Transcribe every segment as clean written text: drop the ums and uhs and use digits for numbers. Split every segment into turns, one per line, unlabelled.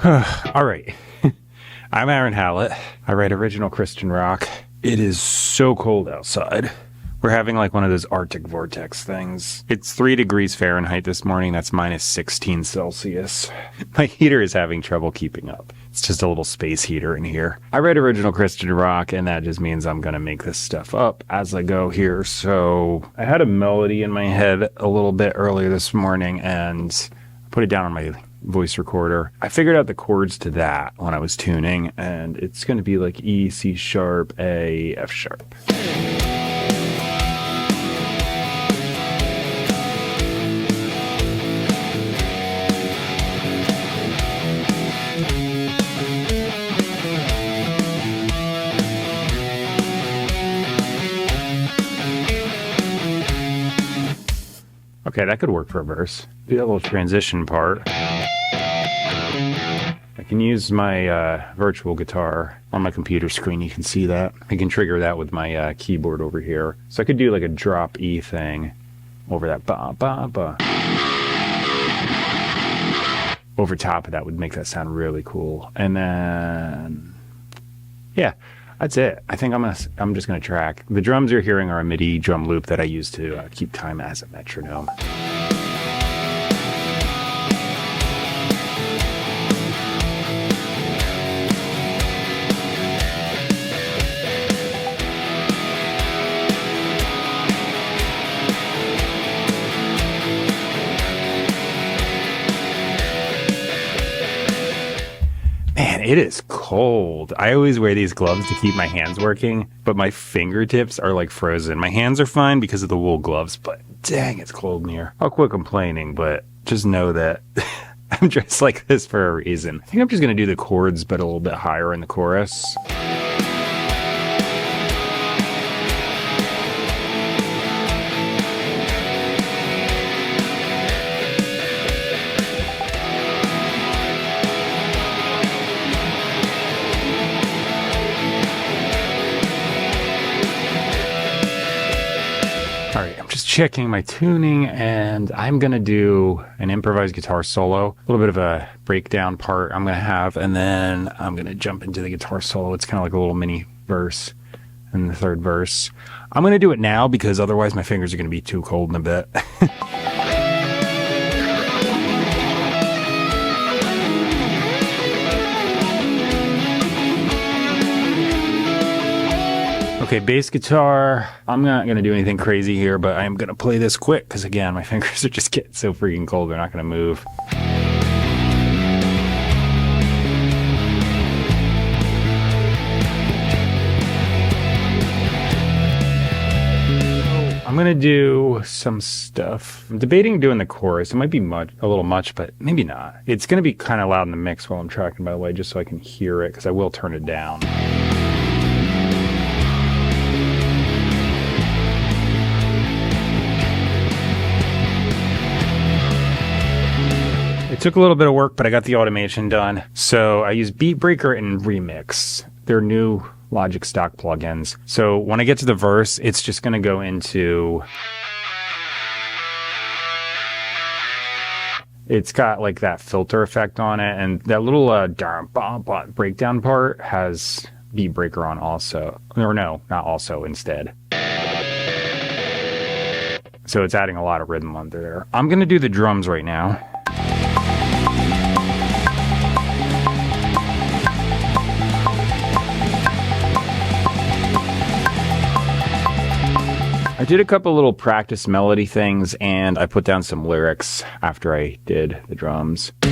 All right. I'm Aaron Hallett. I write original Christian rock. It is so cold outside. We're having like one of those Arctic vortex things. It's 3 degrees Fahrenheit this morning. That's minus 16 Celsius. My heater is having trouble keeping up. It's just a little space heater in here. I write original Christian rock, and that just means I'm going to make this stuff up as I go here. So I had a melody in my head a little bit earlier this morning, and I put it down on my voice recorder. I figured out the chords to that when I was tuning, and it's going to be like E, C sharp, A, F sharp. Okay, that could work for a verse. Do that little transition part. I can use my virtual guitar on my computer screen. You can see that. I can trigger that with my keyboard over here. So I could do like a drop E thing over that ba ba ba. Over top of that would make that sound really cool. And then, yeah, that's it. I think I'm just gonna track. The drums you're hearing are a MIDI drum loop that I use to keep time as a metronome. Man, it is cold. I always wear these gloves to keep my hands working, but my fingertips are like frozen. My hands are fine because of the wool gloves, but dang, it's cold in here. I'll quit complaining, but just know that I'm dressed like this for a reason. I think I'm just going to do the chords, but a little bit higher in the chorus. All right, I'm just checking my tuning, and I'm going to do an improvised guitar solo, a little bit of a breakdown part I'm going to have, and then I'm going to jump into the guitar solo. It's kind of like a little mini verse in the third verse. I'm going to do it now because otherwise my fingers are going to be too cold in a bit. Okay, bass guitar. I'm not going to do anything crazy here, but I'm going to play this quick because, again, my fingers are just getting so freaking cold, they're not going to move. I'm going to do some stuff. I'm debating doing the chorus. It might be a little much, but maybe not. It's going to be kind of loud in the mix while I'm tracking, by the way, just so I can hear it, because I will turn it down. It took a little bit of work, but I got the automation done. So I use Beatbreaker and Remix. They're new Logic stock plugins. So when I get to the verse, it's just going to go into... It's got like that filter effect on it, and that little breakdown part has Beatbreaker on also. Or no, not also, instead. So it's adding a lot of rhythm under there. I'm going to do the drums right now. I did a couple little practice melody things, and I put down some lyrics after I did the drums. I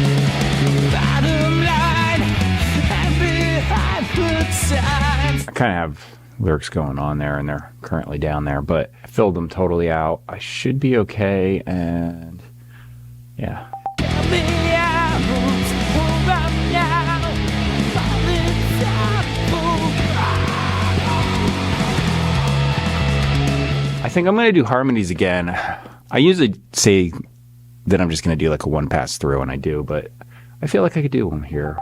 kind of have lyrics going on there, and they're currently down there, but I filled them totally out. I should be okay, and yeah. I think I'm going to do harmonies again. I usually say that I'm just going to do like a one pass through, and I do, but I feel like I could do one here.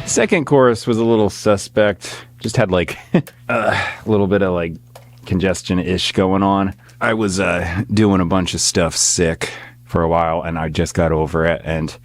Second chorus was a little suspect. Just had like a little bit of like congestion-ish going on. I was doing a bunch of stuff sick for a while, and I just got over it, and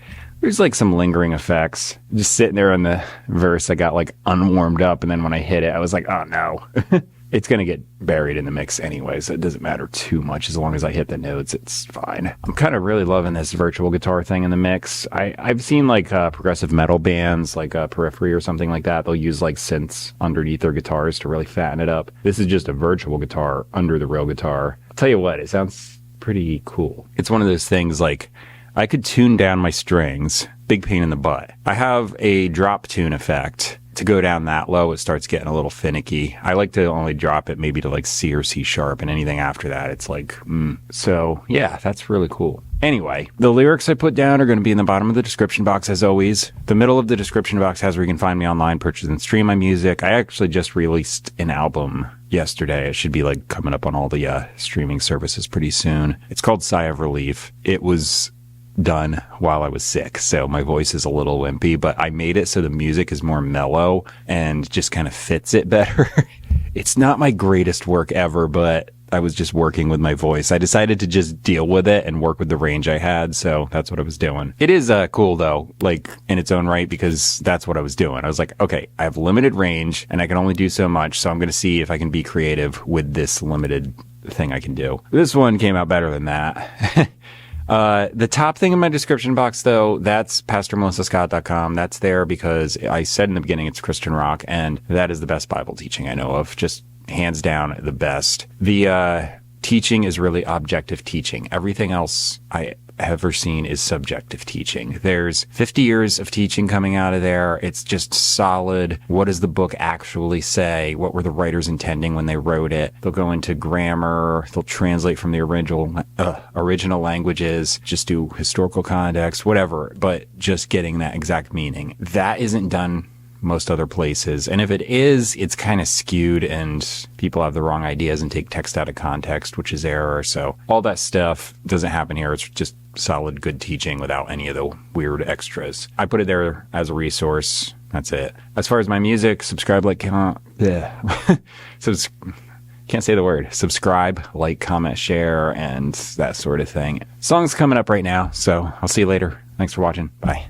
there's like some lingering effects. Just sitting there on the verse, I got like unwarmed up, and then when I hit it, I was like, oh no. It's going to get buried in the mix anyway, so it doesn't matter too much. As long as I hit the notes, it's fine. I'm kind of really loving this virtual guitar thing in the mix. I've seen like progressive metal bands like Periphery or something like that. They'll use like synths underneath their guitars to really fatten it up. This is just a virtual guitar under the real guitar. I'll tell you what, it sounds pretty cool. It's one of those things like I could tune down my strings, big pain in the butt. I have a drop tune effect. To go down that low, it starts getting a little finicky. I like to only drop it maybe to like C or C sharp, and anything after that, it's like, So yeah, that's really cool. Anyway, the lyrics I put down are going to be in the bottom of the description box as always. The middle of the description box has where you can find me online, purchase and stream my music. I actually just released an album yesterday. It should be like coming up on all the streaming services pretty soon. It's called Sigh of Relief. It was done while I was sick, so my voice is a little wimpy, but I made it so the music is more mellow and just kind of fits it better. It's not my greatest work ever, but I was just working with my voice. I decided to just deal with it and work with the range I had, so that's what I was doing. It is cool though, like in its own right, because that's what I was doing. I was like, okay, I have limited range and I can only do so much, so I'm going to see if I can be creative with this limited thing I can do. This one came out better than that. The top thing in my description box, though, that's PastorMelissaScott.com. That's there because I said in the beginning it's Christian rock, and that is the best Bible teaching I know of. Just hands down the best. The teaching is really objective teaching. Everything else I ever seen is subjective teaching. There's 50 years of teaching coming out of there. It's just solid. What does the book actually say? What were the writers intending when they wrote it? They'll go into grammar. They'll translate from the original languages, just do historical context, whatever, but just getting that exact meaning. That isn't done most other places. And if it is, it's kind of skewed and people have the wrong ideas and take text out of context, which is error. So all that stuff doesn't happen here. It's just solid, good teaching without any of the weird extras. I put it there as a resource. That's it. As far as my music, subscribe, like, can't say the word. Subscribe, like, comment, share, and that sort of thing. Song's coming up right now, so I'll see you later. Thanks for watching. Bye.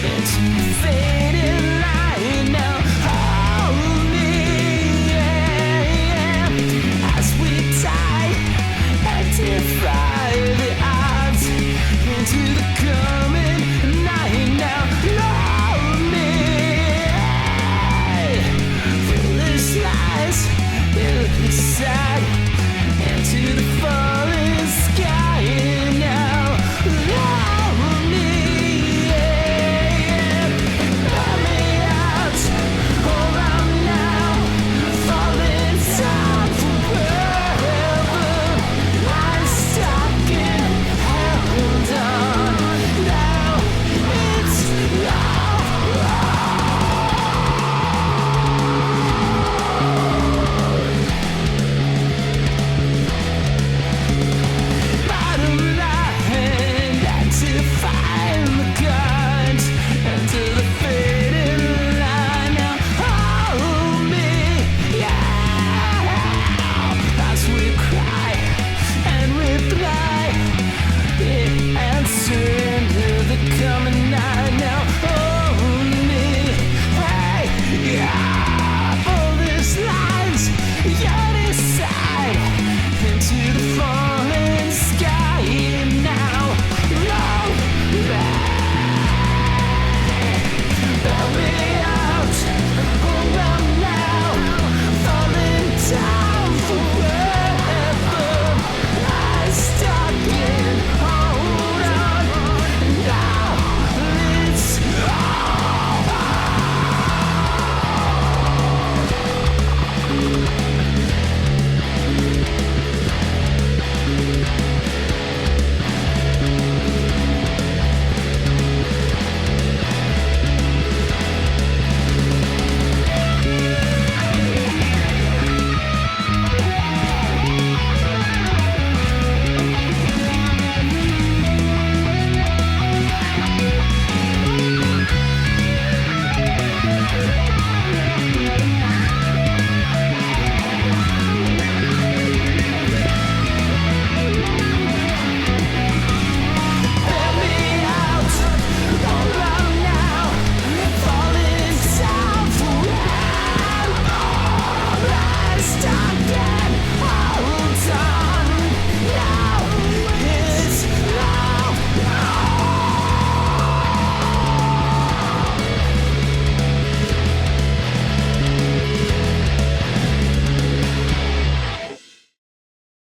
It's fake.